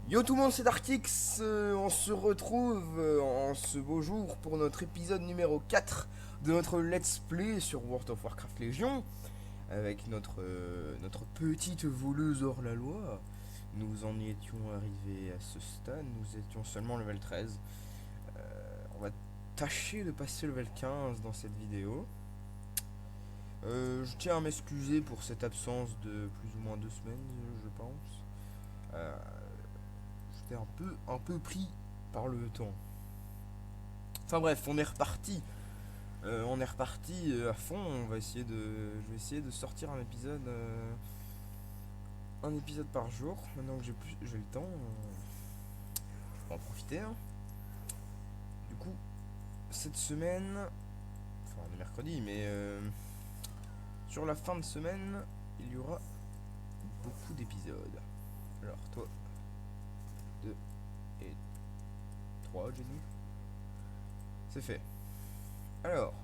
Yo tout le monde, c'est Darkix. On se retrouve en ce beau jour pour notre épisode numéro 4 de notre Let's Play sur World of Warcraft Légion avec notre petite voleuse hors la loi. Nous en y étions arrivés à ce stade, nous étions seulement level 13. On va tâcher de passer level 15 dans cette vidéo. Je tiens à m'excuser pour cette absence de plus ou moins 2 semaines, je pense. Euh, J'étais un peu pris par le temps. Enfin bref, on est reparti. À fond. Je vais essayer de sortir un épisode par jour. Maintenant que j'ai le temps, on va en profiter, hein. Du coup, cette semaine, enfin on est mercredi, mais sur la fin de semaine, il y aura beaucoup d'épisodes. Alors toi, 2 et 3, j'ai dit. C'est fait. Alors,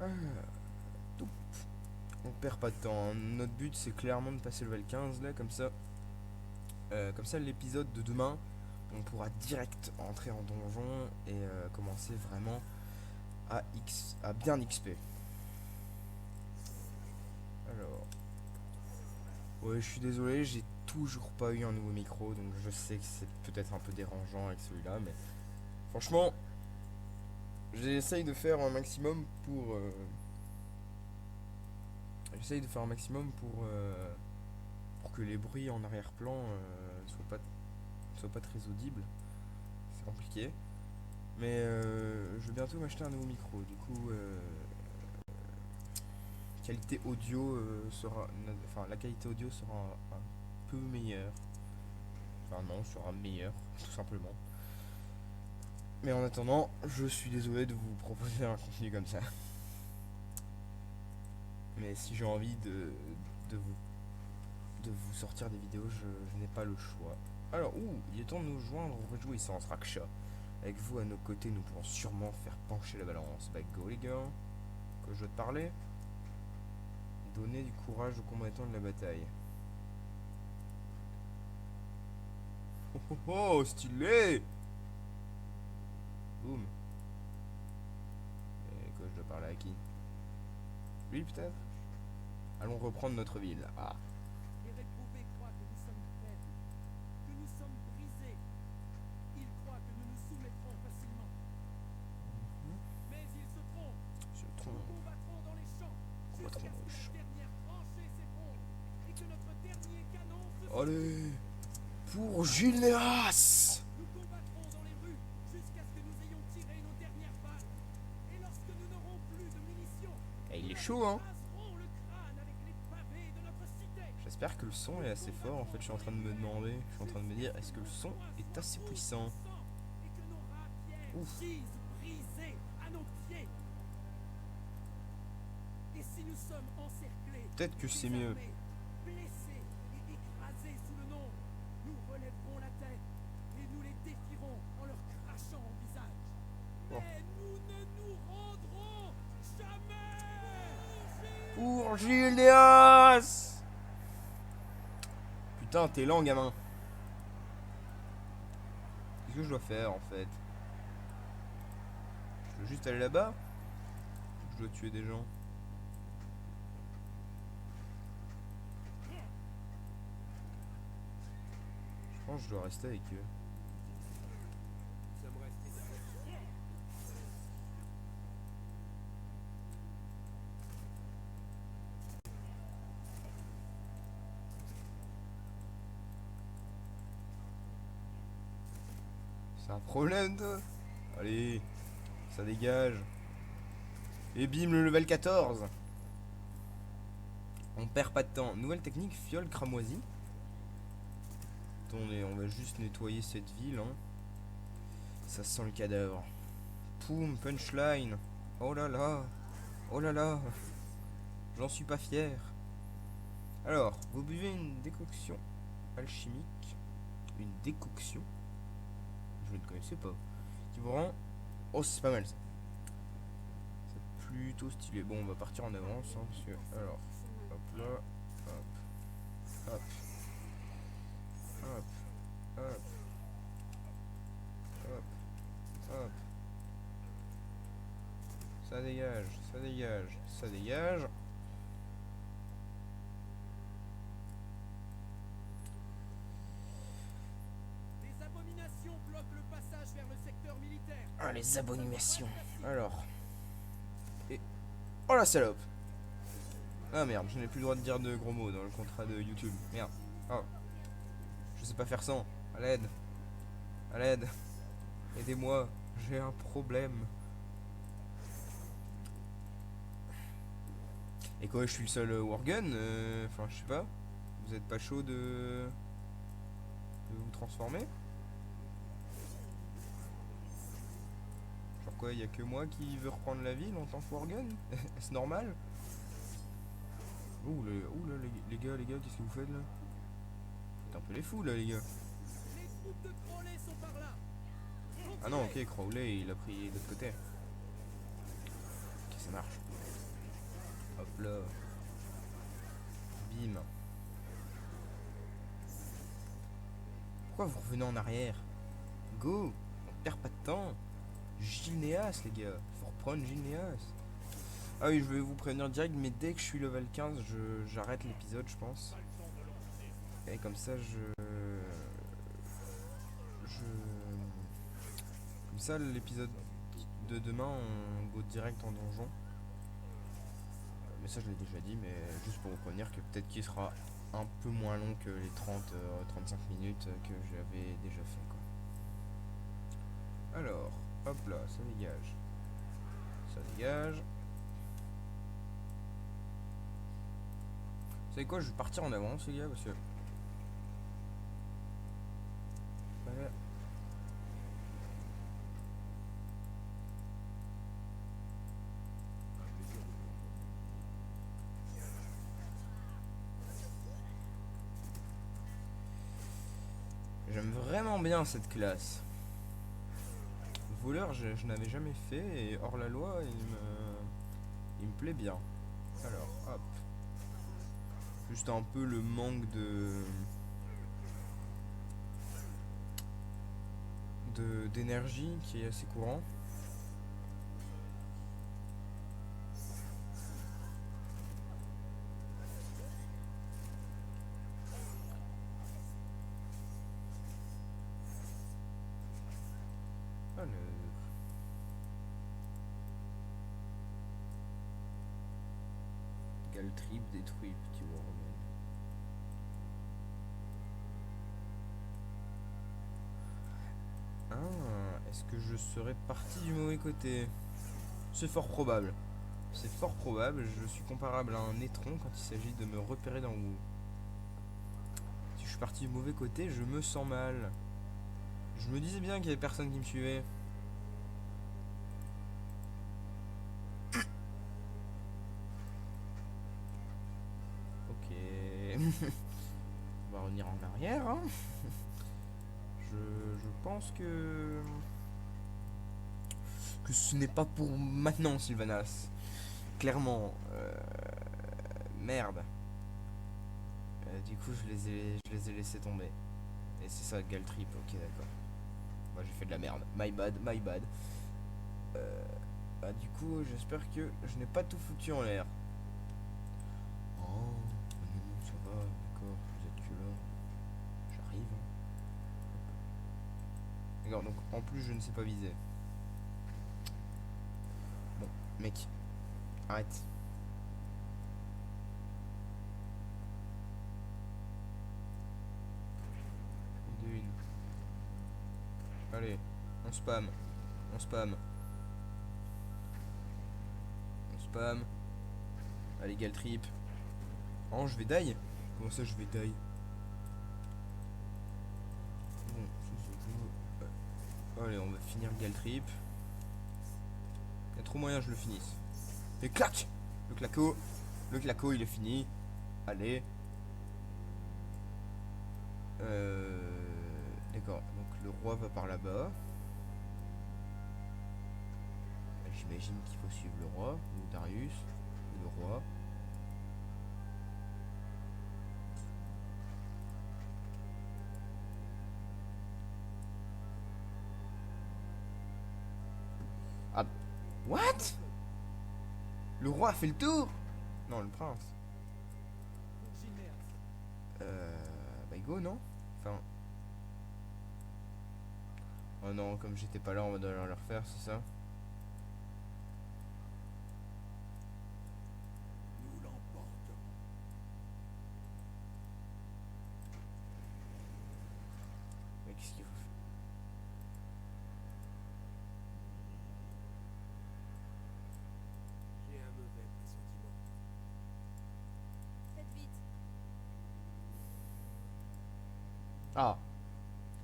ah, tout. On perd pas de temps, hein. Notre but c'est clairement de passer level 15 là, comme ça l'épisode de demain, on pourra direct entrer en donjon et commencer vraiment à bien XP. Alors, ouais, je suis désolé, j'ai toujours pas eu un nouveau micro, donc je sais que c'est peut-être un peu dérangeant avec celui-là, mais franchement, j'essaye de faire un maximum pour que les bruits en arrière-plan soient pas très audibles. C'est compliqué. Mais je vais bientôt m'acheter un nouveau micro. Du coup, qualité audio enfin la qualité audio sera un peu meilleure. Enfin non, sera meilleure, tout simplement. Mais en attendant, je suis désolé de vous proposer un contenu comme ça. Mais si j'ai envie de vous, de vous sortir des vidéos, je n'ai pas le choix. Alors, il est temps de nous joindre aux réjouissances, Raksha. Avec vous à nos côtés, nous pourrons sûrement faire pencher la balance. Bah go les gars, que je dois te parler. Donner du courage aux combattants de la bataille. Oh oh oh, stylé. Boum. Et que je dois parler à qui? Lui peut-être. Allons reprendre notre ville. Ah. Les réprouvés croient que nous sommes faibles, que nous sommes brisés. Ils croient que nous nous soumettrons facilement. Mais ils se trompent. Je Nous trompe. combattrons dans les champs Pas trop jusqu'à ce que la moche. dernière tranchée s'effondre et que notre dernier canon se fige. Allez. Pour Gilneas. Nous combattrons dans les rues jusqu'à ce que nous ayons tiré nos dernières balles. Et lorsque nous n'aurons plus de munitions, Eh, il nous est leur chaud, hein. écraserons le crâne avec les pavés de notre cité. J'espère que le son est assez fort. En fait, je suis en train de me demander. Je suis en train de me dire, est-ce que le son est assez puissant? Et que nos rapières Ouf. gisent brisées à nos pieds. Et si nous sommes encerclés, Peut-être que c'est mieux. désarmés, blessés et écrasés sous le nombre, nous relèverons la tête et nous les défierons en leur crachant au visage. Bon. Mais nous ne nous rendrons jamais. Pour Gilneas. Putain, t'es lent, gamin. Qu'est-ce que je dois faire en fait? Je dois juste aller là-bas? Je dois tuer des gens. Je pense que je dois rester avec eux. Nous sommes restés derrière. C'est un problème, toi? Allez, ça dégage. Et bim, le level 14. On perd pas de temps. Nouvelle technique, fiole cramoisie. Attendez, on va juste nettoyer cette ville, hein. Ça sent le cadavre. Poum, punchline. Oh là là. Oh là là. J'en suis pas fier. Alors, vous buvez une décoction alchimique. Une décoction. Je ne connaissais pas. Qui vous rend... Oh, c'est pas mal ça. C'est plutôt stylé. Bon, on va partir en avance, hein, parce que... Alors, hop là. Hop. Hop. Ça dégage, ça dégage, ça dégage. Les abominations bloquent le passage vers le secteur militaire. Ah, les abominations. Alors. Et... Oh la salope. Ah merde, je n'ai plus le droit de dire de gros mots dans le contrat de YouTube. Merde. Oh. Je sais pas faire sans. À l'aide. À l'aide. Aidez-moi. J'ai un problème. Et quoi, je suis le seul Worgen. Enfin, je sais pas. Vous êtes pas chaud de vous transformer? Genre quoi, y a que moi qui veux reprendre la ville en tant que Worgen? Est-ce normal? Ouh, là, les gars, qu'est-ce que vous faites là? Vous êtes un peu les fous là, les gars. Les troupes de Crowley sont par là. Ah non, ok, Crowley, il a pris de l'autre côté. Ok, ça marche. Hop là. Bim. Pourquoi vous revenez en arrière? Go. On perd pas de temps. Gilneas, les gars. Faut reprendre Gilneas. Ah oui, je vais vous prévenir direct, mais dès que je suis level 15, j'arrête l'épisode, je pense. Et comme ça, comme ça, l'épisode de demain, on go direct en donjon. Mais ça, je l'ai déjà dit, mais juste pour vous prévenir que peut-être qu'il sera un peu moins long que les 30-35 minutes que j'avais déjà fait, quoi. Alors, hop là, ça dégage. Ça dégage. Vous savez quoi, je vais partir en avance, les gars, parce que... Voilà. J'aime vraiment bien cette classe. Voleur, je n'avais jamais fait, et hors la loi, il me plaît bien. Alors, hop. Juste un peu le manque d'énergie qui est assez courant. Alors. Galtrip détruit, petit Wormen. Ah, est-ce que je serais parti du mauvais côté? C'est fort probable. C'est fort probable, je suis comparable à un étron quand il s'agit de me repérer d'en haut. Si je suis parti du mauvais côté, je me sens mal. Je me disais bien qu'il y avait personne qui me suivait. Ok. On va revenir en arrière, hein. Je pense que ce n'est pas pour maintenant, Sylvanas. Clairement. Merde. Du coup, je les ai laissés tomber. Et c'est ça, Galtrip. Ok, d'accord. Moi, j'ai fait de la merde. My bad, my bad. Bah, du coup, j'espère que je n'ai pas tout foutu en l'air. Oh, non, ça va, d'accord. Vous êtes que là. J'arrive. D'accord, donc en plus, je ne sais pas viser. Bon, mec, arrête. Allez, on spam. On spam. On spam. Allez, Galtrip. Oh, je vais die. Comment ça, je vais die? Bon, allez, on va finir Galtrip. Il y a trop moyen que je le finisse. Et clac! Le claco. Le claco, il est fini. Allez. D'accord, donc le roi va par là-bas. J'imagine qu'il faut suivre le roi, ou Darius, ou le roi. Ah, what? Le roi a fait le tour? Non, le prince. Pour Gilneas. Bah go, non? Enfin... Oh non, comme j'étais pas là, on va devoir le refaire, c'est ça? Nous l'emporterons. Mais qu'est-ce qu'il faut faire? J'ai un mauvais pressentiment. Faites vite. Ah.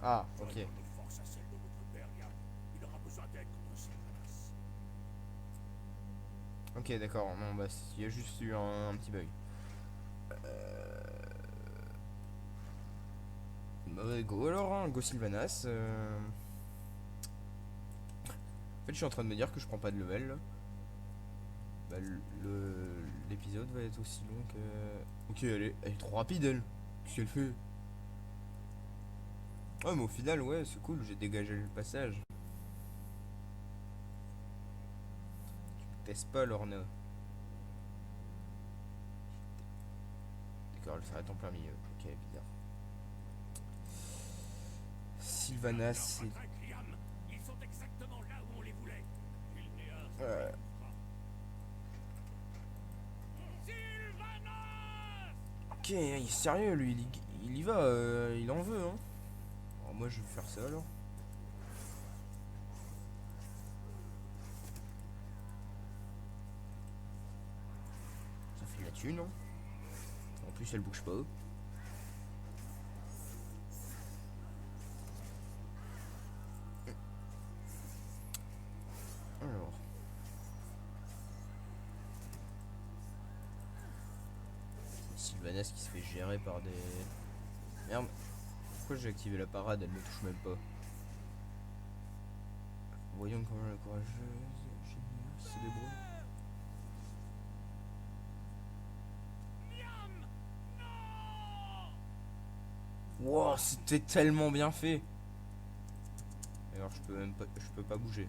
Ah, ok. Joignons nos forces à celles de votre père, Liam. Il aura besoin d'aide contre Sylvanas. Ok, d'accord. Non, bah, il y a juste eu un petit bug. Bah, go alors, hein, go Sylvanas. En fait, je suis en train de me dire que je prends pas de level là. Bah, l'épisode va être aussi long que. Ok, elle est trop rapide elle. Qu'est-ce qu'elle fait? Ouais, mais au final, ouais, c'est cool, j'ai dégagé le passage. Tu testes pas, Lorna. D'accord, elle s'arrête en plein milieu. Ok, bizarre. Sylvanas, c'est. Liam, ils sont exactement là où on les voulait. Gilneas Euh, Sylvanas! ok, il est sérieux lui, il y va, il en veut, hein. Alors, moi, je vais faire ça alors. Ça fait de la thune, hein. En plus, elle bouge pas. Alors. Sylvanas qui se fait gérer par des. Merde. Pourquoi j'ai activé la parade? Elle me touche même pas. Voyons comment la courageuse se débrouille. Liam! Non! Wow, c'était tellement bien fait. Alors je peux même pas, je peux pas bouger.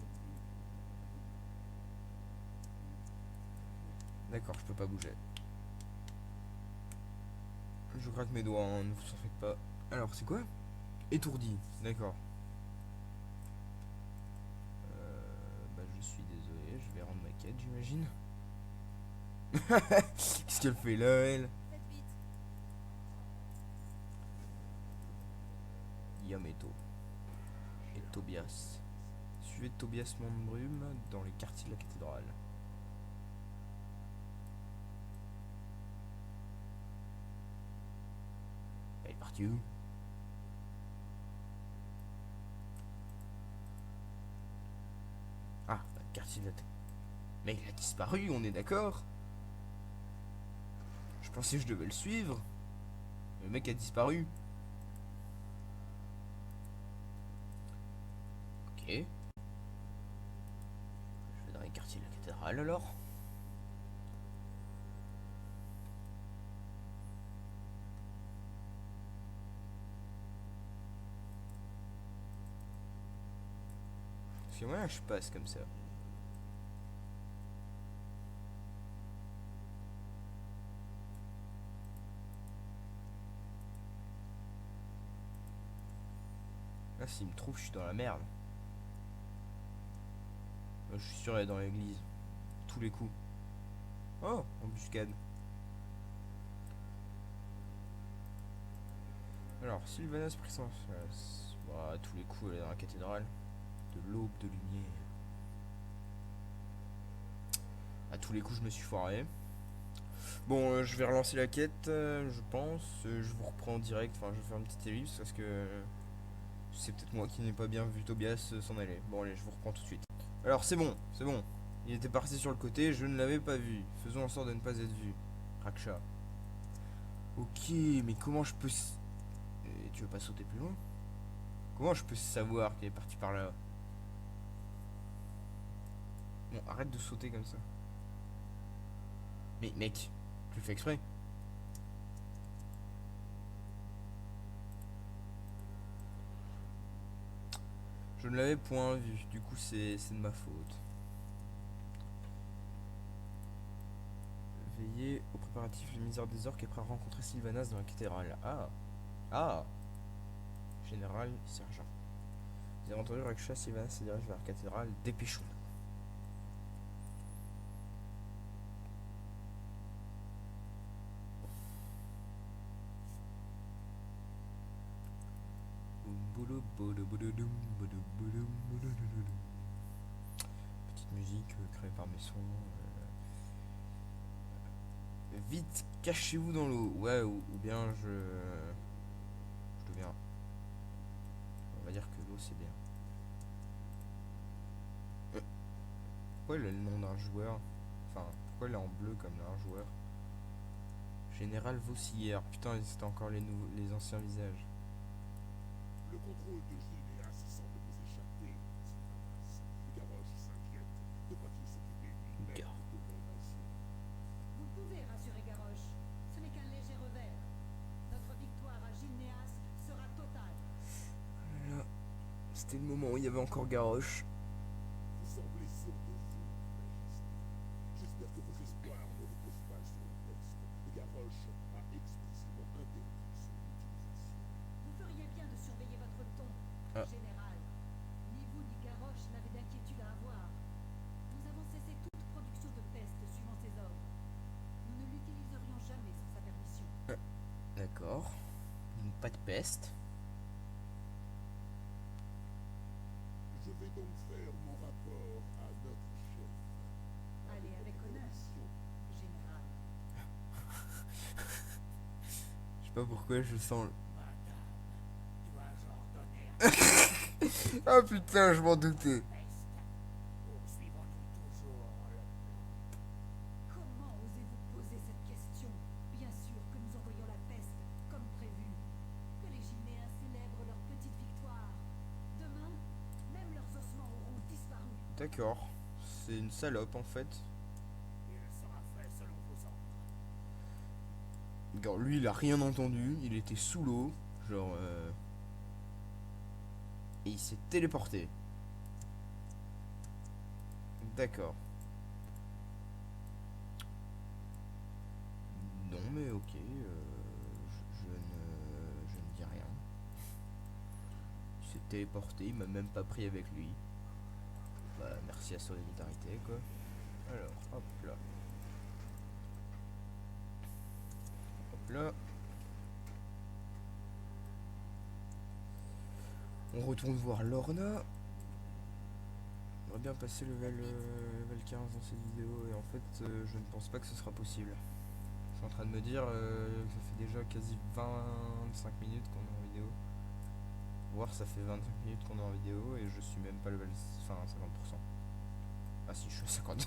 D'accord, je peux pas bouger. Je craque mes doigts, hein, ne vous en faites pas. Alors c'est quoi? Étourdi, d'accord. Bah je suis désolé, je vais rendre ma quête, j'imagine. Qu'est-ce qu'elle fait là, elle? Faites vite. Yameto et Tobias. Suivez Tobias Mondbrume dans les quartiers de la cathédrale. Elle est partie où? Ah, le quartier de la mais il a disparu, on est d'accord? Je pensais que je devais le suivre. Le mec a disparu. Ok. Je vais dans les quartiers de la cathédrale alors. Parce que moi je passe comme ça. Là s'il me trouve je suis dans la merde. Là, je suis sûr elle est dans l'église. Tous les coups. Oh, embuscade. Alors, Sylvanas prit en face. Bah, à tous les coups elle est dans la cathédrale. De l'aube de lumière. À tous les coups je me suis foiré. Bon, je vais relancer la quête, je pense. Je vous reprends en direct. Enfin, je vais faire une petite ellipse parce que c'est peut-être moi qui n'ai pas bien vu Tobias s'en aller. Bon, allez, je vous reprends tout de suite. Alors, c'est bon, c'est bon. Il était parti sur le côté, je ne l'avais pas vu. Faisons en sorte de ne pas être vu. Raksha. Ok, mais comment je peux. Tu veux pas sauter plus loin? Comment je peux savoir qu'il est parti par là? Bon, arrête de sauter comme ça. Mais mec, tu le fais exprès? Je ne l'avais point vu, du coup c'est de ma faute. veiller aux préparatifs, les misères des orques est prêt à rencontrer Sylvanas dans la cathédrale. Ah. Ah. Général, sergent. Les aventuriers avec chasse, Sylvanas se dirige vers la cathédrale. Dépêchons-nous. Petite musique créée par mes sons. Vite, cachez-vous dans l'eau. Ouais, ou bien je deviens. On va dire que l'eau c'est bien. Pourquoi il a le nom d'un joueur? Enfin, pourquoi il est en bleu comme un joueur? Général Vaussière. Putain, c'était encore les anciens visages. Le contrôle de Gilnéas semble vous échapper, Sylvanas. Garrosh s'inquiète. Devra-t-il s'occuper lui-même Gars. de l'invasion? Vous pouvez rassurer Garrosh. Ce n'est qu'un léger revers. Notre victoire à Gilnéas sera totale. Voilà. C'était le moment où il y avait encore Garrosh. Vous semblez sûr de vous, Majesté. J'espère que vos espoirs ne reposent pas sur le test. Garrosh a explicitement interdit son utilisation. Vous feriez bien de surveiller votre ton, Ah. général. Ni vous ni Garrosh n'avez d'inquiétude à avoir. Nous avons cessé toute production de peste suivant ses ordres. Nous ne l'utiliserions jamais sans sa permission. D'accord. Pas de peste. Je vais donc faire mon rapport à notre chef. Allez avec honneur, général. Je sais pas pourquoi je sens. Dois-je ordonner Ah putain, je m'en doutais. peste? Poursuivons-nous toujours le plan? Comment osez-vous poser cette question? Bien sûr que nous envoyons la peste, comme prévu. Que les Gilnéens célèbrent leur petite victoire. Demain, même leurs ossements auront disparu. D'accord. C'est une salope en fait. Il sera fait selon vos ordres. Regarde, lui il a rien entendu. Il était sous l'eau. Genre. Et il s'est téléporté. D'accord. Non mais ok. Je ne dis rien. Il s'est téléporté. Il m'a même pas pris avec lui. Bah merci à Solidarité quoi. Alors, hop là. Hop là. On retourne voir Lorna. On va bien passer level 15 dans cette vidéo et en fait je ne pense pas que ce sera possible. Je suis en train de me dire que ça fait déjà quasi 25 minutes qu'on est en vidéo. Voire ça fait 25 minutes qu'on est en vidéo et je suis même pas level 50%. Ah si, je suis à 50.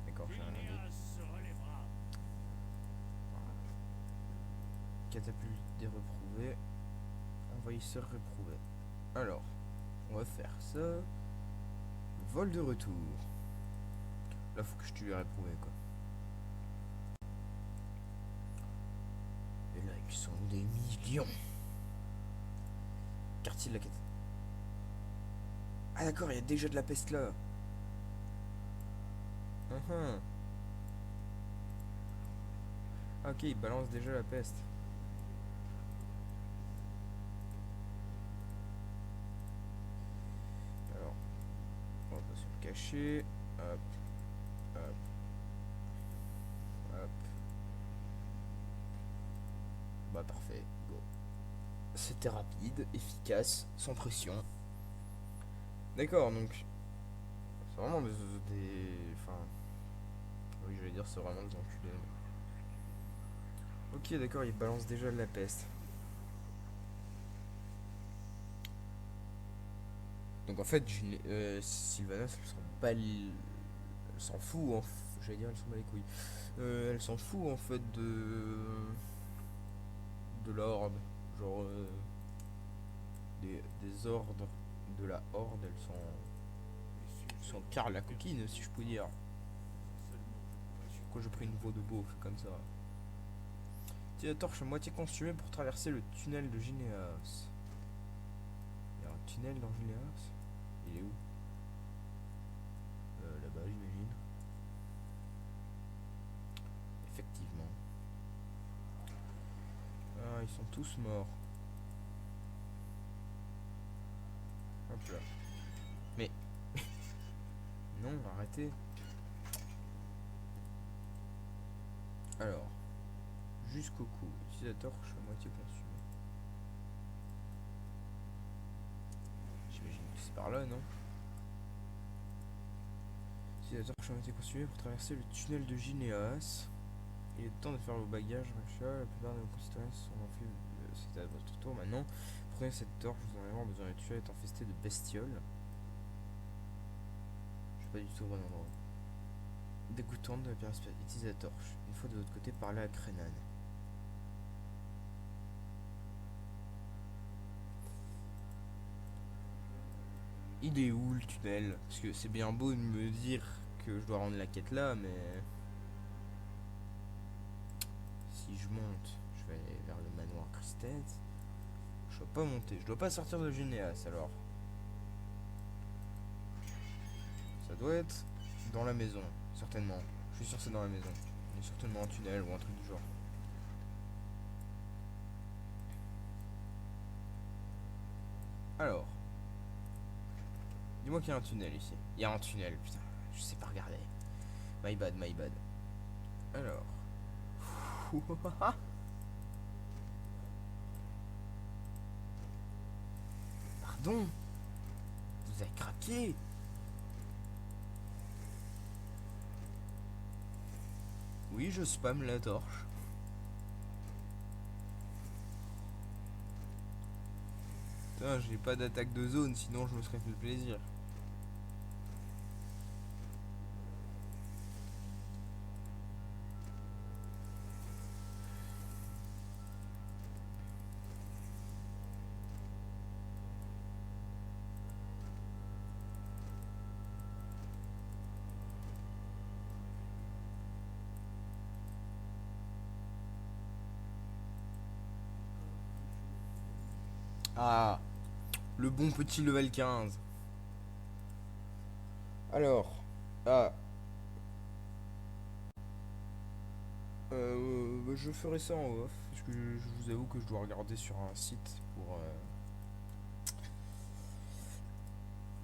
D'accord, j'ai rien dit. Gilnéas se relèvera. Catapulte des reprouvés. Envahisseur réprouvé. Alors, on va faire ça. Vol de retour. Là, faut que je tue les réprouvés, quoi. Et là, ils sont des millions. Quartier de la quête. Ah d'accord, il y a déjà de la peste là. Uh-huh. Ok, il balance déjà la peste. Alors, on va se le cacher. Hop, hop, hop. Bah parfait, go. C'était rapide, efficace, sans pression. D'accord, donc c'est vraiment enfin, oui, j'allais dire c'est vraiment des enculés. Ok, d'accord, il balance déjà de la peste. Donc en fait, Sylvanas, elle s'en fout, j'allais dire, elle s'en bat les couilles. Elle s'en fout en fait de la horde. Genre, des ordres de la horde, elles sont car la coquine, si je puis dire. Pourquoi j'ai pris une voix de beauf comme ça? Tiens, la torche à moitié consumée pour traverser le tunnel de Gilnéas. Il y a un tunnel dans Gilnéas? Il est où? Là-bas, j'imagine. Effectivement. ils sont tous morts. Hop là. Mais... non, arrêtez. Alors. Jusqu'au cou. Utilisateur torche à moitié consumé. J'imagine que c'est par là, non? Utilisateur torche à moitié consumé pour traverser le tunnel de Gineas. Il est temps de faire vos bagages, machin. La plupart de nos concitoyens sont enflés. C'est à votre tour maintenant. Prenez cette torche, vous en avez vraiment besoin. Le tunnel est infesté de bestioles. Je suis pas du tout au bon endroit. Dégoûtante de la perspective. Utilisez la torche. Une fois de l'autre côté, parlez à Krenan. Il est où le tunnel? Parce que c'est bien beau de me dire que je dois rendre la quête là, mais... si je monte, je vais aller vers le manoir Christet. Je dois pas monter, je dois pas sortir de Gineas alors. Ça doit être dans la maison, certainement. Je suis sûr que c'est dans la maison. Il y a certainement un tunnel ou un truc du genre. Alors. Dis-moi qu'il y a un tunnel ici. Il y a un tunnel, putain. Je sais pas regarder. My bad, my bad. Alors. Pardon? Vous avez craqué? Oui, je spam la torche. Putain, j'ai pas d'attaque de zone, sinon je me serais fait le plaisir. Ah, le bon petit level 15. Alors, je ferai ça en off, parce que je vous avoue que je dois regarder sur un site pour...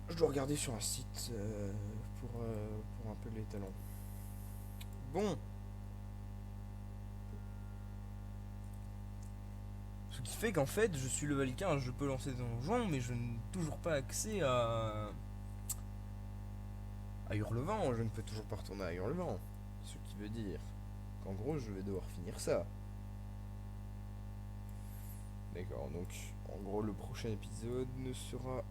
je dois regarder sur un site pour un peu les talents. Bon. Ce qui fait qu'en fait, je suis level 15, je peux lancer des donjons, mais je n'ai toujours pas accès à Hurlevent. Je ne peux toujours pas retourner à Hurlevent. Ce qui veut dire qu'en gros, je vais devoir finir ça. D'accord, donc en gros, le prochain épisode ne sera...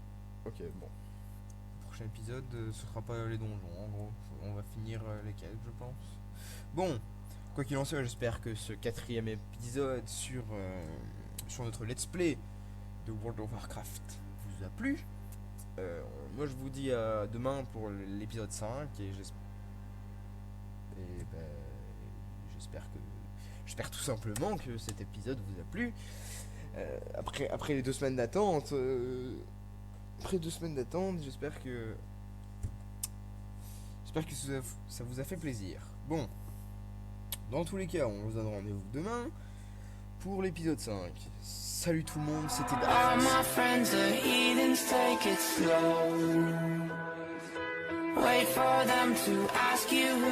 Ok, bon. Le prochain épisode, ce sera pas les donjons, en gros. On va finir les quêtes, je pense. Bon, quoi qu'il en soit, j'espère que ce 4e épisode sur notre let's play de World of Warcraft vous a plu. Moi je vous dis à demain pour l'épisode 5 et j'espère tout simplement que cet épisode vous a plu. Après les 2 semaines d'attente, j'espère que ça vous a fait plaisir. Bon, dans tous les cas, on vous donne rendez-vous demain pour l'épisode 5. Salut tout le monde, c'était Dax. All my friends are heathens, take it slow. Wait for them to ask you who